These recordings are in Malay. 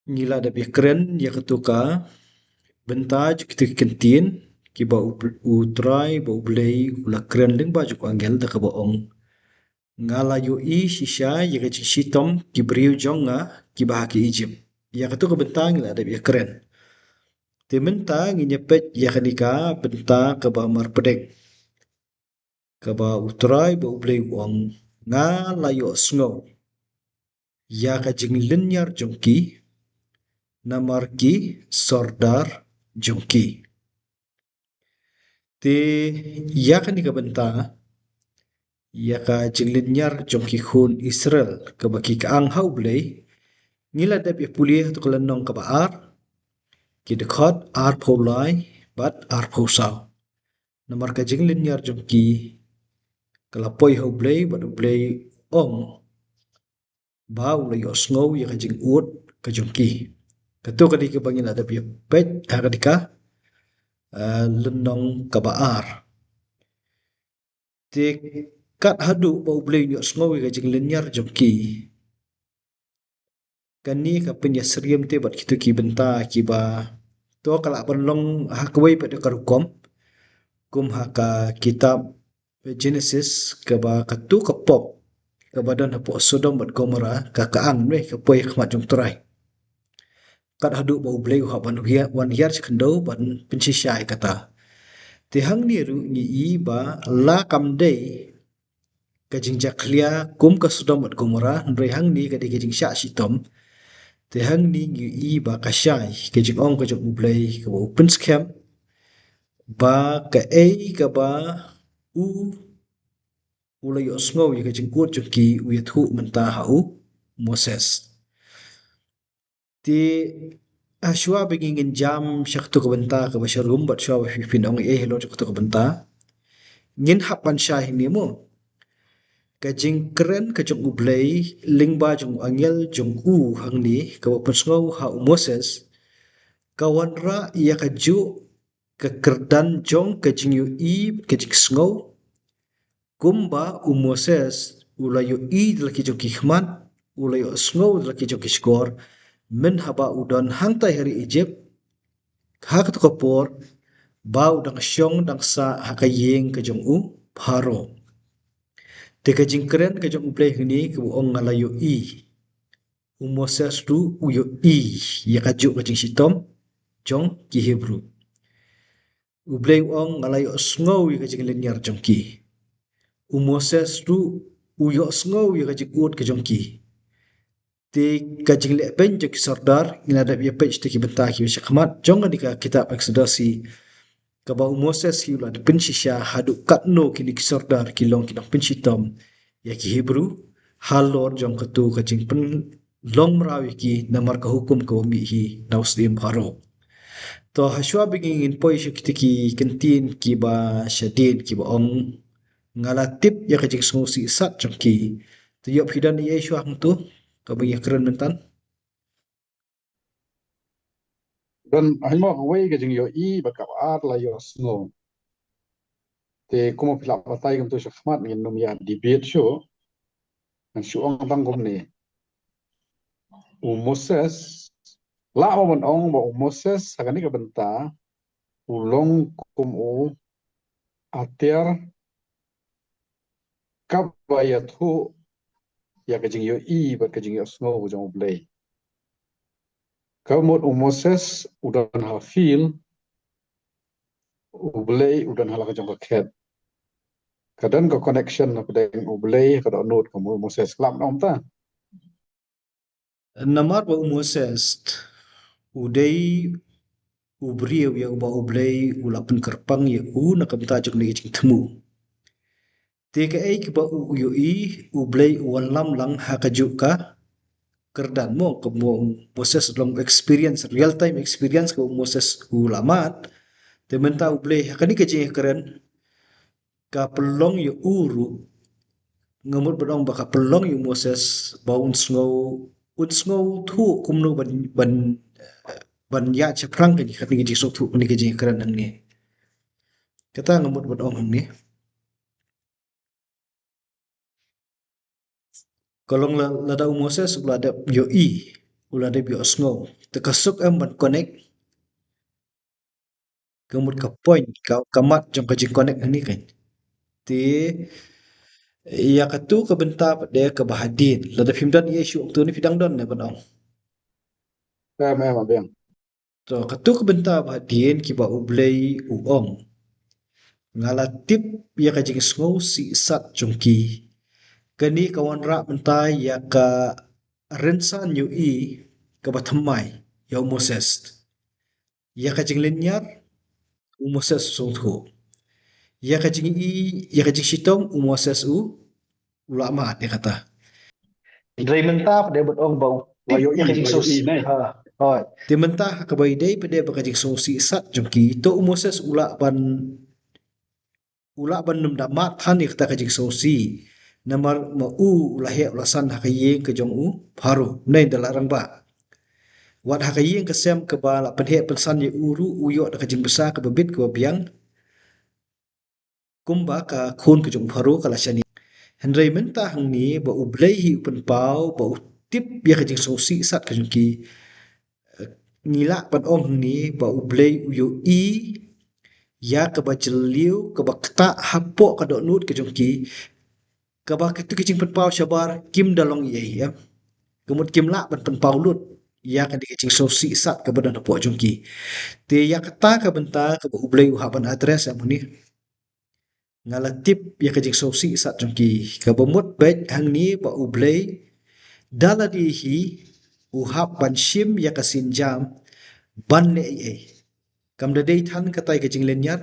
Ngila da bia keren ya ketuka bentaj kita kentin ki ba utrai ba ublei ula keren ling ba juk angel da ka boong ngala yo I shisha ya ka shitom ki briu jonga ki ba ki Egypt ya ketuka bentang ngila da bia keren te menta nginyepet ya kanika benta ka ba mar pedek ka ba utrai ba ublei uang ngala yo sngo ya ka jinglin yar jongki namarki sordar jongki te yaka ni kabanta yaka jinglin nyar jongki khun Israel kabaki kaang hau blei ngila dap ya pulia tu kalanong kaba ar ki dekhot ar pholai bat ar phosau namar ka jinglin nyar jongki kalapoi hau blei bat blei ong bau la yo sngou yaka jing ut ka jongki kato kadi ka bangin adap ya pet hakadika lenong kaba ar te kat hadu bau blei yo sngou yaka jing linyar jongki kani ka penya seriam te bat kitu ki benta ki ba to kala panlong hakwai pat karukom kum haka kitab Genesis ka ba katu ka pop ka badan hapo Sodom bat Gomora ka kaang me ka poi khmat jong trai kat hadu bau blei ha ban hiya wan hiyar chkando ban pensishai kata te hang ni ru ni I ba la kam dei ka jingjak khlia kum ka Sodom bat Gomora ndrei hang ni ka de ka jingsha shitom te hang ni ngi I ba ka shai ke jing ong ka jong ublei ka ba open scam ba ka ei ka ba u ula yo sngau ka jing kut jong ki u ya thu menta hau Moses ti ashwa begin jam shaktu ka benta ka ba sharum bat shwa ba fifin ong e hello shaktu ka benta ngin hapan shai ni mo ka jing keren ka jong ublei lingba jong angel jong u hang ni ka ba pasngau hau Moses kawan ra ia kaju ke kerdan jong ke jing yu I ke jing sngo kumba u Moses ulayo I laki jong ki khmat ulayo sngo laki jong ki skor men haba udon hangtai hari Egypt hak to kapor bau dang syong dang sa hakayeng ke jong u pharo te ke jing keren ke jong uplay hini ke ong ngalayo I u Moses tu uyo I ya kaju ke jing sitom jong ki Hebrew ublay ong ngalayo sngow ya kajing linyar jongki u Moses tu uyo sngow ya kajing ut ke jongki te kajing le pen jok sardar ina da ya page te ki benta ki shakmat jong ni ka kitab Exodus ka ba u Moses hi la de pen shisha hadu katno ki ni sardar ki long ki dong pen sitom ya ki Hebrew halor jong katu kajing pen long mrawi ki namar ka hukum ka mi hi nausdim haro to hashwa biging in poi shukti kentin ki ba shadid ki ba ong ngala tip ya kajik sngosi sat changki to yop hidan ye shwa hang tu ka ba ya keren mentan Dan hanya away ke jeng yo I bakap ar la yo snow. Te kuma pilak batai kum tu syakmat ngin num ya debate show. Dan syuang tang kum ni. U Moses la man ong ba u Moses sakani ka benta ulong kum u ater kap bayat hu ya ke jeng yo I ba ke jeng yo snow jong play. Kamut u Moses udan hafil u play udan halaka jong ka ket. Kadang ko connection na pedeng u play kada note kamu Moses lam nom ta. namar ba u Moses udai ubriu ya ba ublay ulapun kerpang ya u na kamta jok ni jing temu te ka ai ki ba u yo I ublay wan lam lang ha ka ka kerdan mo ko mo Moses long experience real time experience ko Moses ulamat te menta ublay hakani ka jing keren ka pelong yo uru ngamut bedong baka pelong yo Moses baun snow thu kumno ban ya chaprang ka ni ka sok thu ni ka jing keren ang ni kata ngamut bedong ang ni kolong la da Moses ula da yo I ula da bio snow terkasuk ban connect kemut ka point ka kamat jong ka jing connect ni kan ti ya katu ka benta de ka bahadin la da phim dan ye shu tu ni fidang don ne ban ong Memang bem. to katu ka benta bahadin ki ba ublei u ong ngala tip ya ka jing sngo si sat jong ki kani kawan ra benta ya ka rensan yu i ka ba thamai ya moses ya ka jing lenyar u moses song thu ya ka jing i ya ka jing shitong u moses u ulama dia kata Dre mentah pada buat orang bau. Ya kajing Layo sos. i này. Hoi. Dia mentah ka bai dai pada bakajing sosi sat jongki to Moses ula ban num damat han ik ta kajing sosi. Namar ma u ulahe ulasan hakayeng ke jong u paru nei dalarang ba. Wat hakayeng ke sem ke ba la penhe pensan ye uru uyo da kajing besar ke bebit ke biang kumba ka khun ke jong paru kala shani. Hendrai mentah hang ni ba ublei hi upen pau ba tip ya kajing sosi sat ke jongki ngila pan om ni ba ublei uyo i ya ka ba jeliu ka ba kta hapo ka do nut ke jongki ka ba ke tu ke jing pan pau shabar kim dalong ye ya kemut kim la ban pan pau lut ya ka di ke jing sosi sat ka badan hapo jongki te ya kata ka benta ka ba ublei u haban address ya muni ngala tip ya ka jing sosi sat jongki ka ba mut bet hang ni ba ublei dala di hi u hap ban shim ya ka sin jam ban ne ai kam da dei than ka tai ka jing len yar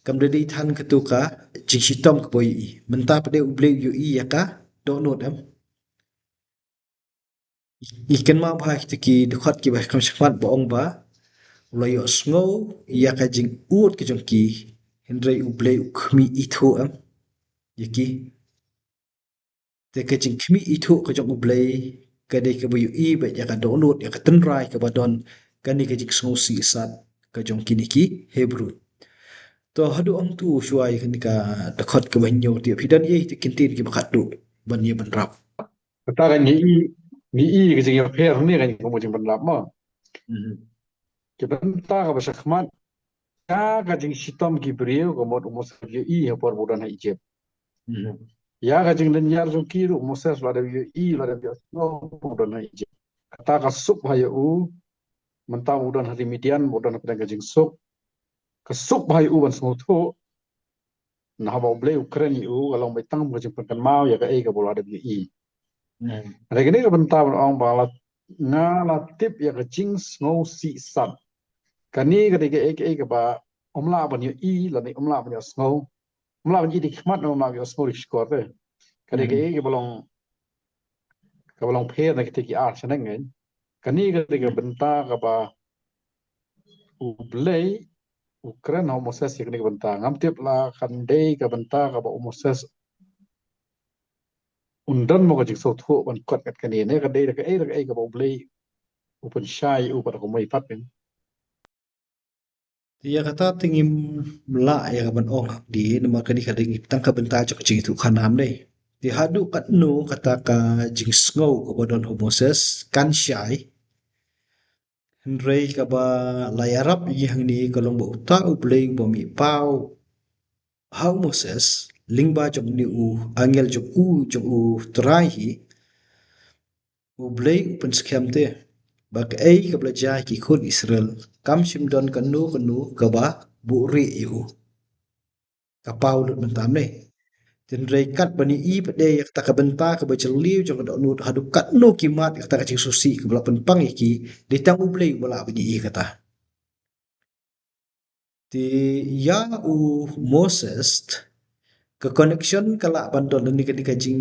kam da dei than ka tu ka jing shitom ka boy i menta pa de uble yu i ya ka do not am ikan ma ba ki ki de khat ki ba kam shafat ba ong ba lo yo sngo ya ka jing ut ki jong ki hendre uble u khmi i tho am yaki te ka jing khmi i tho ka jong uble ka de ka boy i ba ya ka do not ya ka tan rai ka ba don ka ni ka jing sngo si sat ka jong ki ni ki hebrew to hadu ang tu shuai kan ka dakot ke banyo ti pidan ye ti kintin ki bakat du ban ye ban rap Ta kan ni i cái gì phe không này cái một chừng bận lắm mà. Cái bên ta cái bahasa khmat cái chừng sitam Gibril cái một yo i hợp budan hai Egypt. Ya cái chừng lên nyar trong kia Moses là yo i là yo no budan hai Egypt. Kata ka sup hayo u mentang budan hari Midian budan cái chừng sup hayo u ban semua tu nah ba ble Ukraine u kalau mai tang mo chừng kan mau ya cái bola ada yo i. Ada gini ka bentar orang balat ngala tip ya ke jing ngau si sat kani ka de ke ba omla ban yo i la ni omla ban yo ngau omla ban i di khmat no ma yo ngau ri skor te ka de ke bolong phe na ke ti ar chana ngai kani ka de bentar ka ba u blei Ukraine ho Moses ya kani bentar ngam tip la kan de ka bentar ka ba Moses undan mo ka jing so thu ban kot kat kani ne ka de ka ba blei upen shai u pada ko mai pat ya kata tingim la ya ban ong di nama kani ka ding tang ka benta jok jing tu khanam nei ti hadu kat nu kata ka jing sngau ko bodon ho Moses kan shai Henry ka ba layarap yi hang ni kalong bo ta u blei bo mi pau how Moses lingba jok ni u angel jok u trai hi u blei upen skem te bak ei ka belajar ki khun Israel kam sim don kanu ka ba bu ri yu ka pau lut mentam ne tin rei kat bani i pade yak ta ka benta ka ba liu jong do nu hadu kat no ki mat yak ta ka ching susi ka bla pen pang iki de tang u blei bala bani i kata ti ya u Moses ke connection kala bandon ni ka jing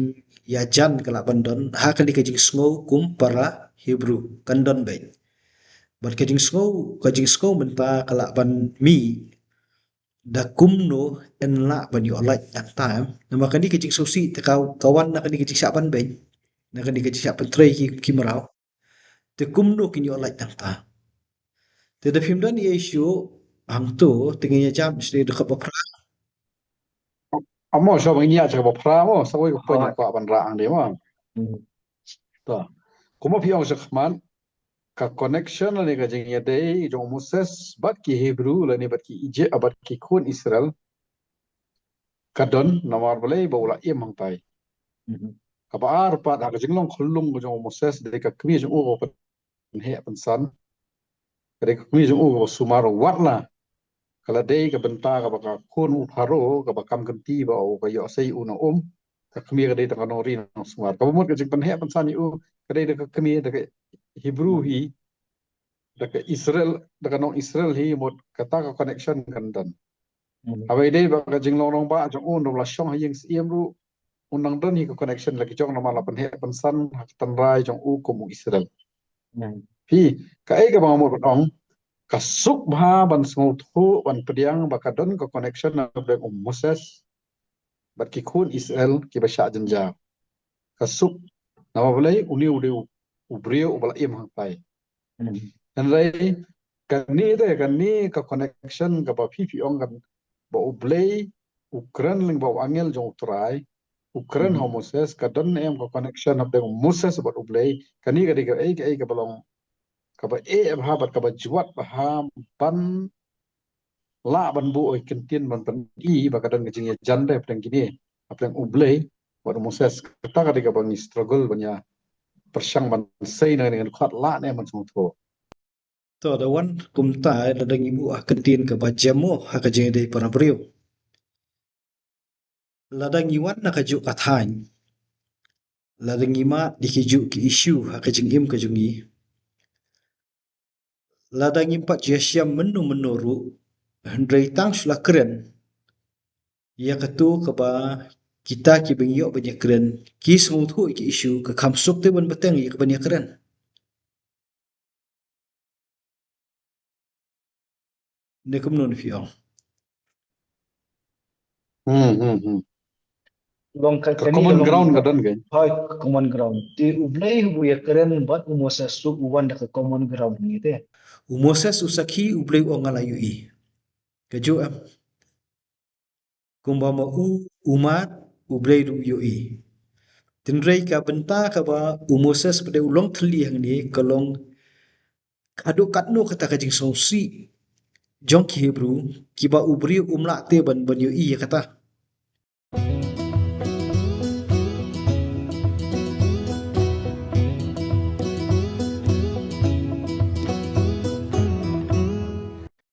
ya jan kala bandon ha ka ka jing sngo kum para Hebrew kandon bai bar ka jing sngo menta kala ban mi da kumno en la ban yo like that time nama kani kecik susi te kawan na kani kecik saban ben na kani kecik saban tray ki marau te kumno kin yo like that time te da film dan ye show hang tu tingnya jam sri de khap pra amo so bang nia cha ba phra mo sa wei ko pa ban ra ang de mo ta kuma pi ong sa khman ka connection la ni ka jing ya dei jong Moses bat ki Hebrew la ni bat ki Egypt bat ki kun Israel kadon namar balai baula im hang tai ka baar pat ha ka jing long khulung jong Moses de ka kmi jong o pat he pan san de ka kmi jong o sumaro wat la kala dei ka benta ka baka kun u pharo ka bakam kan ti ba o ka yo sei u na ka kmi ka dei ta ka no rin sumar ka mot ka jing pan he pan san u ka dei de ka kmi de ka Hebrew hi dekat Israel dekat non Israel hi mot kata ka connection kan dan abai dei ba ka jing long long ba jong un la shong ha yeng siem ru unang dan hi ka connection lagi jong nama la pan he pan san hak tan rai jong u ko mu Israel hi ka ai ka ba mo ong ka suk bha ban sngo thu ban pediang ba ka don ka connection na bek Moses bat ki khun Israel ki ba sha janja ka suk nama boleh uni ude ubrio ubala im hang pai dan rai kan ni ka connection ka ba pipi ong kan ba ublay ukran ling ba angel jong trai ukran ho Moses ka don em ka connection of the Moses ba ublay kani ka diga ai ka balong ka ba ha bat ka ba juat ba ha ban la ban bu oi kentin ban pan I ba ka don ka jing jan dai peng kini apeng ublay ba Moses kata ka diga bang struggle banya persang ban sei na dengan khat la ne man sung tho To da wan kumta da dangi bu akatin ka bajamo haka jeng dei para brio. La dangi wan na kaju kathain. La dangi ma dikiju ki issue haka jeng im ka jungi. La dangi pat jesiam menu menuru hendrai tang sula keren. Ya katu ka ba kita ki bengyo banyak keren. Ki semut hu ki issue ka kamsuk te ban bateng ya ka banyak keren. Ne kum non fiong. Long ka ka kani common long ground ka don ga hoi common ground ti ublay hu ya keren bat umasa su uwan da ka common ground ni te Moses usaki ublay o ngalayu I. Kaju am. Kumbama umat ublay du yu I. Tinray ka benta ka ba Moses pada ulong thli hang ni kalong kadu katno kata kajing songsi jong ki Hebrew ki ba ubri umla te ban ban yu I kata.